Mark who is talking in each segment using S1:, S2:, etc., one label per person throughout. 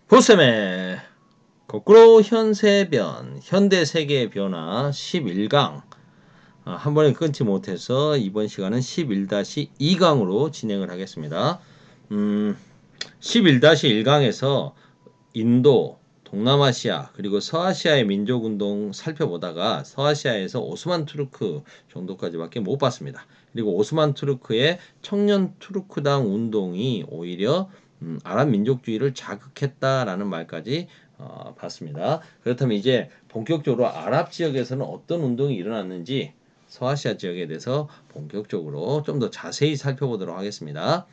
S1: 보셈의 거꾸로 현세변 현대 세계의 변화 11강 한 번에 끊지 못해서 이번 시간은 11-2강으로 진행을 하겠습니다. 11-1강에서 인도, 동남아시아 그리고 서아시아의 민족운동 살펴보다가 서아시아에서 오스만 투르크 정도까지밖에 못 봤습니다. 그리고 오스만 투르크의 청년 투르크당 운동이 오히려 아랍 민족주의를 자극했다라는 말까지 봤습니다. 그렇다면 이제 본격적으로 아랍 지역에서는 어떤 운동이 일어났는지 서아시아 지역에 대해서 본격적으로 좀 더 자세히 살펴보도록 하겠습니다.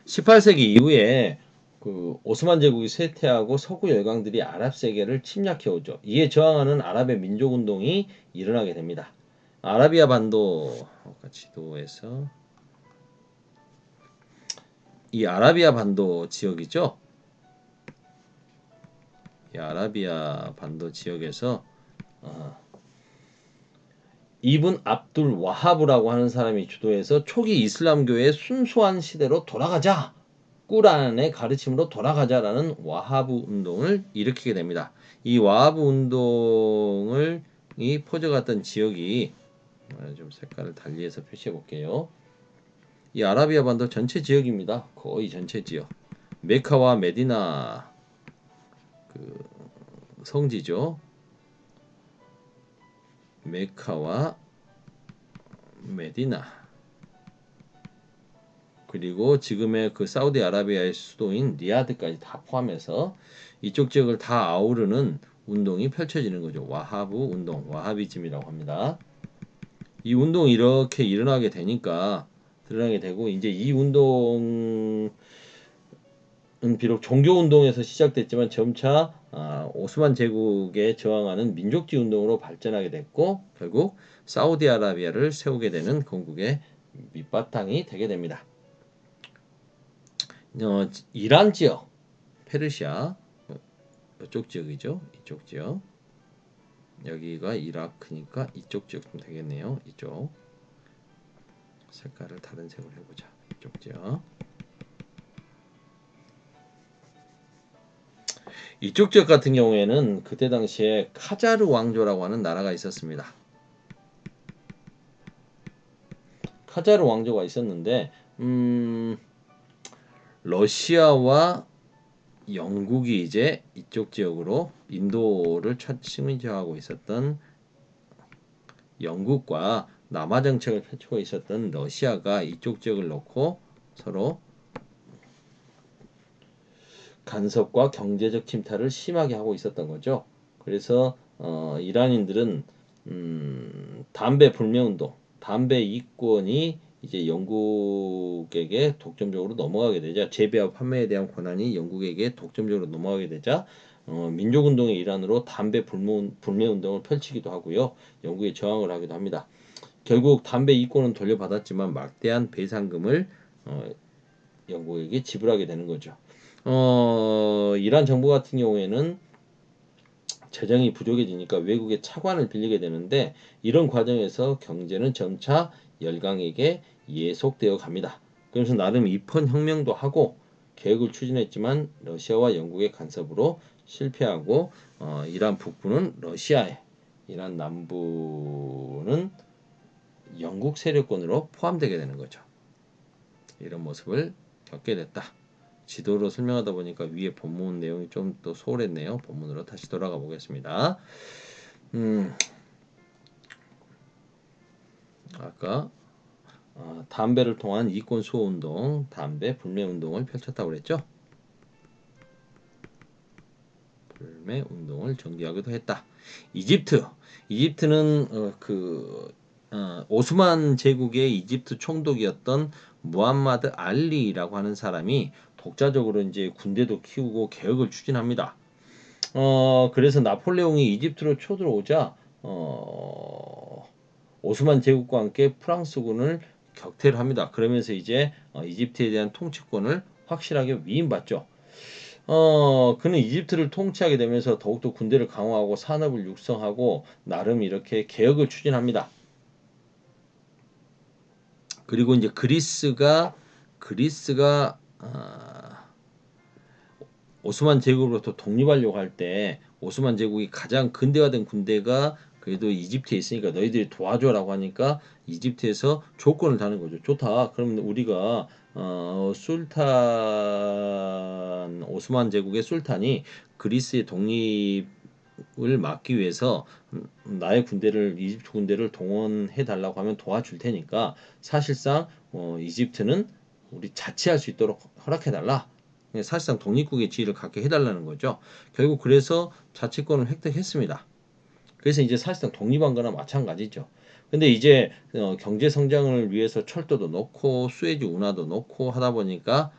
S1: 18세기 이후에 그 오스만 제국이 쇠퇴하고 서구 열강들이 아랍 세계를 침략해 오죠. 이에 저항하는 아랍의 민족 운동이 일어나게 됩니다. 아라비아 반도 지도에서 이 아라비아 반도 지역이죠. 이 아라비아 반도 지역에서 이븐 압둘 와하브라고 하는 사람이 주도해서 초기 이슬람교의 순수한 시대로 돌아가자. 꾸란의 가르침으로 돌아가자라는 와하브 운동을 일으키게 됩니다. 이 와하브 운동을 퍼져갔던 지역이 좀 색깔을 달리해서 표시해 볼게요. 이 아라비아 반도 전체 지역입니다. 거의 전체 지역. 메카와 메디나 그 성지죠. 메카와 메디나 그리고 지금의 그 사우디아라비아의 수도인 리야드까지 다 포함해서 이쪽 지역을 다 아우르는 운동이 펼쳐지는 거죠. 와하브 운동, 와하비즘이라고 합니다. 이 운동이 이렇게 일어나게 되니까 드러나게 되고 이제 이 운동은 비록 종교 운동에서 시작됐지만 점차 오스만 제국에 저항하는 민족주의 운동으로 발전하게 됐고 결국 사우디아라비아를 세우게 되는 건국의 밑바탕이 되게 됩니다. 이란 지역, 페르시아 이쪽 지역이죠. 이쪽 지역. 여기가 이라크니까 이쪽 지역 좀 되겠네요. 이쪽. 색깔을 다른 색으로 해보자. 이쪽 지역. 이쪽 지역 같은 경우에는 그때 당시에 카자르 왕조라고 하는 나라가 있었습니다. 카자르 왕조가 있었는데 러시아와 영국이 이제 이쪽 지역으로 인도를 첫 식민지하고 있었던 영국과 남하 정책을 펼치고 있었던 러시아가 이쪽 지역을 놓고 서로 간섭과 경제적 침탈을 심하게 하고 있었던 거죠. 그래서 이란인들은 담배 불매운동, 담배 이권이 이제 영국에게 독점적으로 넘어가게 되자 재배와 판매에 대한 권한이 영국에게 독점적으로 넘어가게 되자 민족운동의 일환으로 담배 불매운동을 펼치기도 하고요. 영국에 저항을 하기도 합니다. 결국 담배 이권은 돌려받았지만 막대한 배상금을 영국에게 지불하게 되는 거죠. 이란 정부 같은 경우에는 재정이 부족해지니까 외국의 차관을 빌리게 되는데 이런 과정에서 경제는 점차 열강에게 예속되어 갑니다. 그래서 나름 입헌혁명도 하고 계획을 추진했지만 러시아와 영국의 간섭으로 실패하고 이란 북부는 러시아에 이란 남부는 영국 세력권으로 포함되게 되는 거죠. 이런 모습을 겪게 됐다. 지도로 설명하다 보니까 위에 본문 내용이 좀 더 소홀했네요. 본문으로 다시 돌아가 보겠습니다. 아까 담배를 통한 이권 수호 운동, 담배 불매 운동을 펼쳤다고 그랬죠. 불매 운동을 전개하기도 했다. 이집트는 오스만 제국의 이집트 총독이었던 무함마드 알리라고 하는 사람이 독자적으로 이제 군대도 키우고 개혁을 추진합니다. 그래서 나폴레옹이 이집트로 쳐들어오자 오스만 제국과 함께 프랑스군을 격퇴를 합니다. 그러면서 이제 이집트에 대한 통치권을 확실하게 위임받죠. 그는 이집트를 통치하게 되면서 더욱더 군대를 강화하고 산업을 육성하고 나름 이렇게 개혁을 추진합니다. 그리고 이제 그리스가 오스만 제국으로부터 독립하려고 할 때 오스만 제국이 가장 근대화된 군대가 그래도 이집트에 있으니까 너희들이 도와줘라고 하니까 이집트에서 조건을 다는 거죠. 좋다. 그러면 우리가 술탄 오스만 제국의 술탄이 그리스의 독립을 막기 위해서 나의 군대를 이집트 군대를 동원해 달라고 하면 도와줄 테니까 사실상 이집트는 우리 자치할 수 있도록 허락해 달라. 사실상 독립국의 지위를 갖게 해달라는 거죠. 결국 그래서 자치권을 획득했습니다. 그래서 이제 사실상 독립한 거나 마찬가지죠. 근데 이제 경제 성장을 위해서 철도도 넣고 수에즈 운하도 넣고 하다 보니까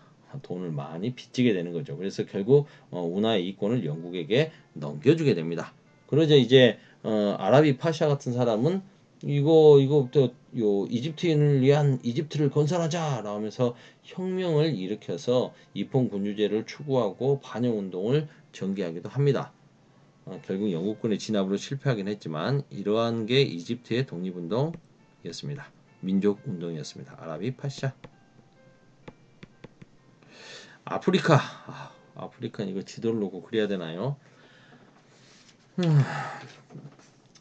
S1: 돈을 많이 빚지게 되는 거죠. 그래서 결국 운하의 이권을 영국에게 넘겨주게 됩니다. 그러자 이제 아라비 파샤 같은 사람은 이거부터 요 이집트인을 위한 이집트를 건설하자라고 하면서 혁명을 일으켜서 이폰 군주제를 추구하고 반영 운동을 전개하기도 합니다. 결국 영국군의 진압으로 실패하긴 했지만 이러한 게 이집트의 독립운동이었습니다. 민족운동이었습니다. 아라비 파샤. 아프리카. 아프리카는 이거 지도를 놓고 그려야 되나요?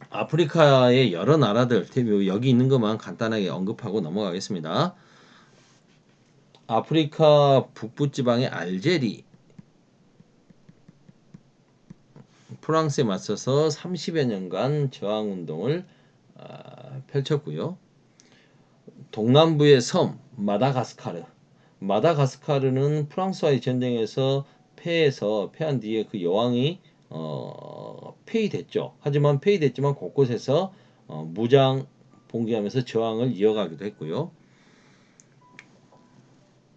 S1: 아프리카의 여러 나라들 여기 있는 것만 간단하게 언급하고 넘어가겠습니다. 아프리카 북부 지방의 알제리 프랑스에 맞서서 30여 년간 저항 운동을 펼쳤고요. 동남부의 섬 마다가스카르는 프랑스와의 전쟁에서 패한 뒤에 그 여왕이 폐위됐죠. 하지만 폐위됐지만 곳곳에서 무장 봉기하면서 저항을 이어가기도 했고요.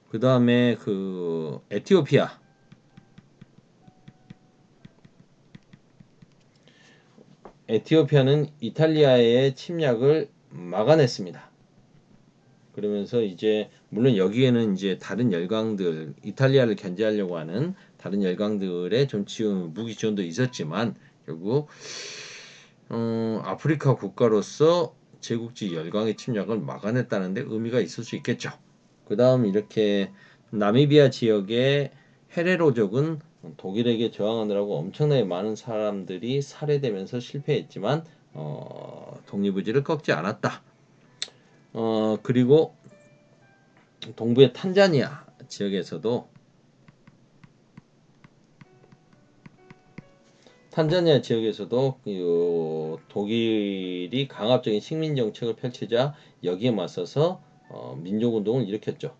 S1: 그 다음에 그 에티오피아는 이탈리아의 침략을 막아냈습니다. 그러면서 이제 물론 여기에는 이제 다른 열강들 이탈리아를 견제하려고 하는 다른 열강들의 좀 무기 지원도 있었지만 결국 아프리카 국가로서 제국지 열강의 침략을 막아냈다는데 의미가 있을 수 있겠죠. 그 다음 이렇게 나미비아 지역의 헤레로족은 독일에게 저항하느라고 엄청나게 많은 사람들이 살해되면서 실패했지만 독립의지를 꺾지 않았다. 그리고 동부의 탄자니아 지역에서도 독일이 강압적인 식민 정책을 펼치자 여기에 맞서서 민족운동을 일으켰죠.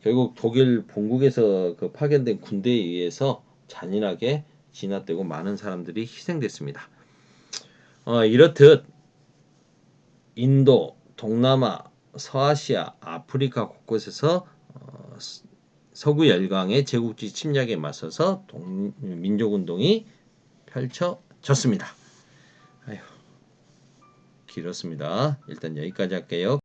S1: 결국 독일 본국에서 그 파견된 군대에 의해서 잔인하게 진압되고 많은 사람들이 희생됐습니다. 이렇듯 인도, 동남아, 서아시아, 아프리카 곳곳에서 서구 열강의 제국주의 침략에 맞서서 민족운동이 펼쳐졌습니다. 아휴, 길었습니다. 일단 여기까지 할게요.